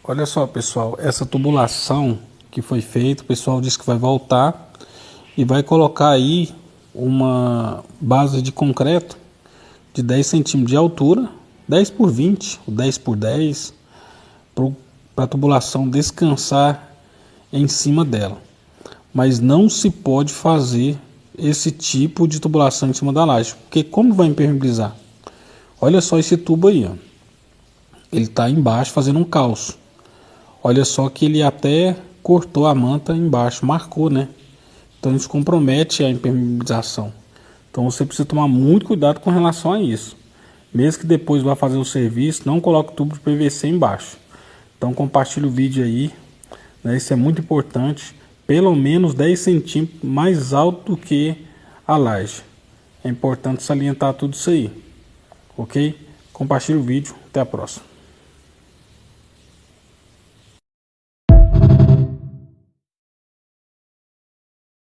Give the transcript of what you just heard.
Olha só, pessoal, essa tubulação que foi feita, o pessoal disse que vai voltar e vai colocar aí uma base de concreto de 10 centímetros de altura, 10 por 20, ou 10 por 10, para a tubulação descansar em cima dela. Mas não se pode fazer esse tipo de tubulação em cima da laje, porque como vai impermeabilizar? Olha só esse tubo aí, ó. Ele está embaixo fazendo um calço. Olha só que ele até cortou a manta embaixo, marcou, né? Então isso compromete a impermeabilização. Então você precisa tomar muito cuidado com relação a isso. Mesmo que depois vá fazer o serviço, não coloque tubo de PVC embaixo. Então compartilhe o vídeo aí, né? Isso é muito importante. Pelo menos 10 centímetros mais alto do que a laje. É importante salientar tudo isso aí. Ok? Compartilhe o vídeo. Até a próxima.